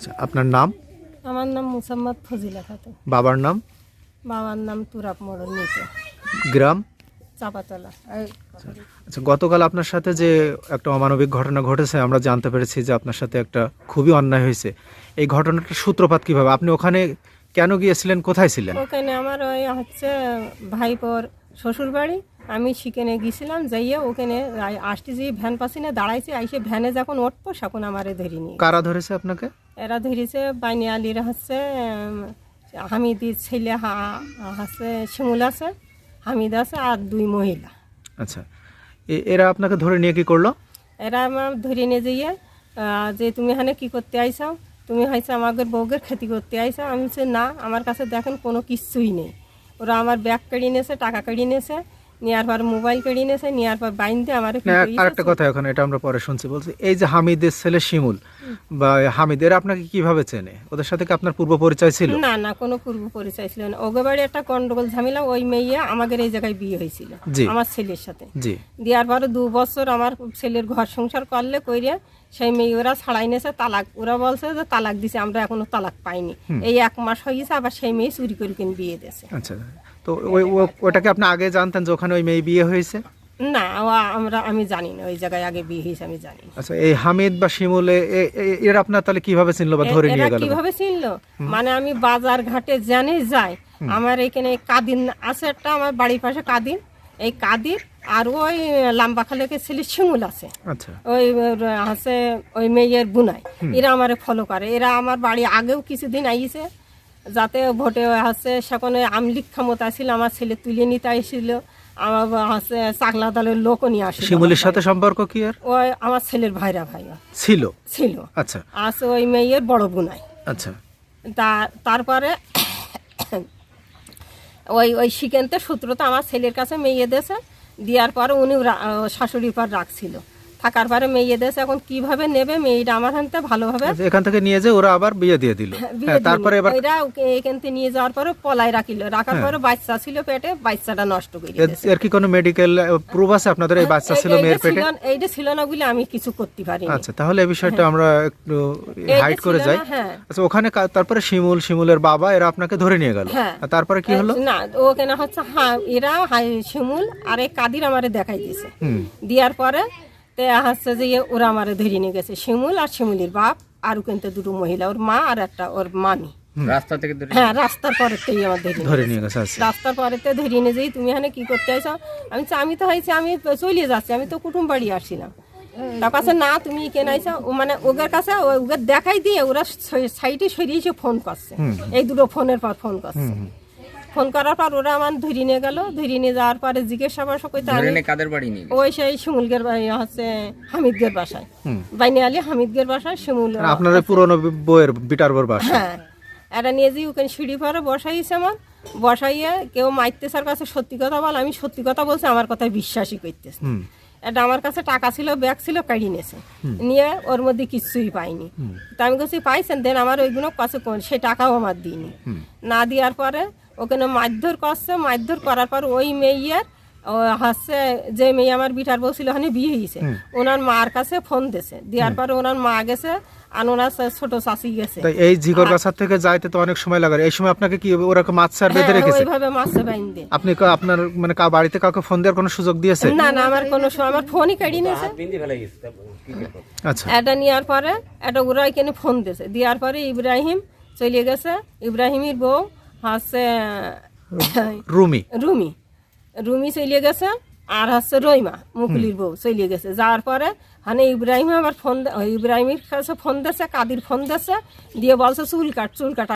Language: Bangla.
আচ্ছা, আপনার নাম? আমার নাম মুসাম্মদ ফজিলা খাতুন। বাবার নাম? বাবার নাম তুরাব মোড়ল নিচে গ্রাম? চাপাতলা। আচ্ছা, গতকাল আপনার সাথে যে একটা অমানবিক ঘটনা ঘটেছে, আমরা জানতে পেরেছি যে আপনার সাথে একটা খুবই অন্যায় হয়েছে। এই ঘটনাটার সূত্রপাত কিভাবে? আপনি ওখানে কেন গিয়েছিলেন, কোথায় ছিলেন? ওখানে আমার ওই হচ্ছে ভাইপোর শ্বশুর বাড়ি, আমি সেখানে গেছিলাম। যাইয়ে ওখানে আসতে যে ভ্যান পাচ্ছি না, দাঁড়াইছি, আইসে ভ্যানে যখন উঠবো তখন আমারে ধরে নিয়ে কারা ধরেছে আপনাকে? এরা ধরেছে বাইনি আলীর হচ্ছে হামিদির ছেলে হচ্ছে শিমুল আছে, হামিদ আছে, আর দুই মহিলা। আচ্ছা, এরা আপনাকে ধরে নিয়ে কি করলো? এরা আমার ধরে নিয়ে যাইয়ে যে তুমি এখানে কী করতে আইসাও, তুমি হয়েছে আমাদের বউকে ক্ষতি করতে আইসাও। আমি বলছি না, আমার কাছে দেখেন কোনো কিছুই নেই। ওরা আমার ব্যাগ কেড়ে নিয়েছে, টাকা কেড়ে নিয়েছে, নেওয়ার পর মোবাইল কেড়ে নিয়েছে, নেওয়ার পর বাইন্দে আমার। আরেকটা কথা এখন, এটা আমরা পরে শুনছি। বলছি এই যে হামিদের ছেলে শিমুল বা হামিদ, এরা আপনাকে কিভাবে চেনে? ওদের সাথে কি আপনার পূর্ব পরিচয় ছিল? না না, কোনো পূর্ব পরিচয় ছিল না। ওগে বাড়ি একটা গন্ডগোল ঝামেলা, ওই মেয়ে আমাদের এই জায়গায় বিয়ে হয়েছিল আমার ছেলের সাথে। দেওয়ার পরে 2 বছর আমার ছেলের ঘর সংসার করলে কইরে সেই মেয়ে ওরা ছাড়াই নিয়েছে, তালাক। ওরা বলছে যে তালাক দিছে, আমরা এখনো তালাক পাইনি। এই 1 মাস হয়ে গেছে, আবার সেই মেয়ে চুরি করে কিনে বিয়ে দিয়েছে। আচ্ছা, তো ওটাকে আপনি আগে জানতেন যে ওখানে ওই মেয়ে বিয়ে হয়েছে? না, আমি জানি না ওই জায়গায় আগে বিয়ে হয়েছে, আমি জানি। আচ্ছা, এই হামিদ বা শিমুল এরা আপনার তাহলে কিভাবে চিনলো বা ধরে নিয়ে গেল? কিভাবে চিনলো মানে, আমি বাজার ঘাটে জানি যাই, আমার এখানে কাদিন আছে একটা, আমার বাড়ির পাশে কাদিন, এই কাদির আর ওই লাম্বা খালেকের ছেলে শিমুল আছে। আচ্ছা, ওই আছে ওই মেয়ের বুনাই, এরা আমারে ফলো করে। এরা আমার বাড়ি আগেও কিছুদিন আইছে, যাতে ভোটে আছে সেখানে আমলিক ক্ষমতা ছিল, আমার ছেলে তুলে নিতে আসছিল, আমার হচ্ছে চাকলা দলের লোকও নিয়ে আসে। শিমুলের সাথে সম্পর্ক কি? আর ওই আমার ছেলের ভাইরা ছিল। আচ্ছা, আছে ওই মেয়ের বড় বুনাই। আচ্ছা, তারপরে ওই শিকেনতে সূত্রটা আমার ছেলের কাছে মেয়ে দেশে দেওয়ার পরে উনি শাশুড়ির পর রাখছিল, থাকার পরে মেয়ে দেশে এখন কিভাবে নেবে মেয়েটা আমার হাতে ভালোভাবে এখান থেকে নিয়ে যে ওরা আবার বিয়ে দিয়ে দিল। তারপরে এরা এখান থেকে নিয়ে যাওয়ার পরে পলাই রাখার পরে বাচ্চা ছিল পেটে, বাচ্চাটা নষ্ট করে দিয়েছে। এর কি কোনো মেডিকেল প্রুফ আছে আপনাদের এই বাচ্চা ছিল মেয়ের পেটে? এইটা ছিল না বলে আমি কিছু করতে পারি। আচ্ছা, তাহলে এই বিষয়টা আমরা একটু হাইড করে যাই। আচ্ছা, ওখানে তারপরে শিমুলের বাবা এরা আপনাকে ধরে নিয়ে গেল, তারপরে কি হলো? না, ওখানে হচ্ছে এরা শিমুল আর এই কাদির আমারে দেখাই দিয়েছে, দেওয়ার পরে হচ্ছে যে ওরা আমারে ধরে নিয়ে গেছে, শিমুল আর শিমুলির বাপ, আর কিন্তু 2 মহিলা, ওর মা আর একটা ওর মামি। রাস্তা থেকে রাস্তার পরেতেই আমার ধরে নিয়ে গেছে। রাস্তার পরেতে ধরে নিয়ে যাই, তুমি এখানে কি করতে আইছো? আমি তো হয়েছে আমি চলে যাচ্ছি, আমি তো কুটুম বাড়ি আসছিলাম। তার কাছে না, তুমি কেন আইছো? মানে ওদের কাছে ওদের দেখাই দিয়ে ওরা সাইডে সরিয়ে ফোন করছে, এই 2 ফোনের পর ফোন করছে। ফোন করার পর ওরা আমার ধরে নিয়ে গেল, ধরে নিয়ে যাওয়ার পরে জিজ্ঞাসাবাদ করতে ওই সেই শিমুলগের হচ্ছে হামিদগের বাসায়, বাইনি আলী হামিদগের বাসায় শিমুল, আপনার পুরনো বইয়ের বিটার বর বাসা। হ্যাঁ, এটা নিয়ে যে ওখানে সিঁড়ি পরে বসাইছে, আমার বসাইয়ে কেউ মাইতেছার কাছে সত্যি কথা বল, আমি সত্যি কথা বলছি, আমার কথায় বিশ্বাসই করতেছে। এটা আমার কাছে টাকা ছিল, ব্যাগ ছিল, কাড়ি নিয়েছে, নিয়ে ওর মধ্যে কিছুই পাইনি। তা আমি বলছি পাইছেন দেন, আমার ওইগুলো কাছে সে টাকাও আমার দিইনি। না দেওয়ার পরে ওখানে মারধর করছে, মারধর করার পর ওই মেয়ের হচ্ছে যে মেয়ে আমার বিটার বউ ছিল ওখানে বিয়ে হয়েছে, ওনার মার কাছে ফোন দিয়েছে, দেওয়ার পরে ওনার মা গেছে আর ওনার ছোট চাচি গেছে। এই জিগর গাছার থেকে যাইতে তো অনেক সময় লাগে, এই সময় আপনাকে কি ওরা মাছার বেঁধে রেখেছে? ওইভাবে মাছে বাইন্ধে। আপনি আপনার মানে বাড়িতে কাউকে ফোন দেওয়ার কোনো সুযোগ দিয়েছে? না না, আমার কোনো আমার ফোনই কেড়ে নিয়েছে। আচ্ছা, এটা নেওয়ার পরে এটা ওরা এখানে ফোন দিয়েছে, দেওয়ার পরে ইব্রাহিম চলে গেছে, ইব্রাহিমের বউ হচ্ছে রুমি চলে গেছে, আর হচ্ছে রইমা মুকুলির বউ চলে গেছে। যাওয়ার পরে ইব্রাহিম আবার ইব্রাহিমের কাছে ফোন দিয়েছে, কাদির ফোন দিয়েছে, দিয়ে বলছে চুল কাটা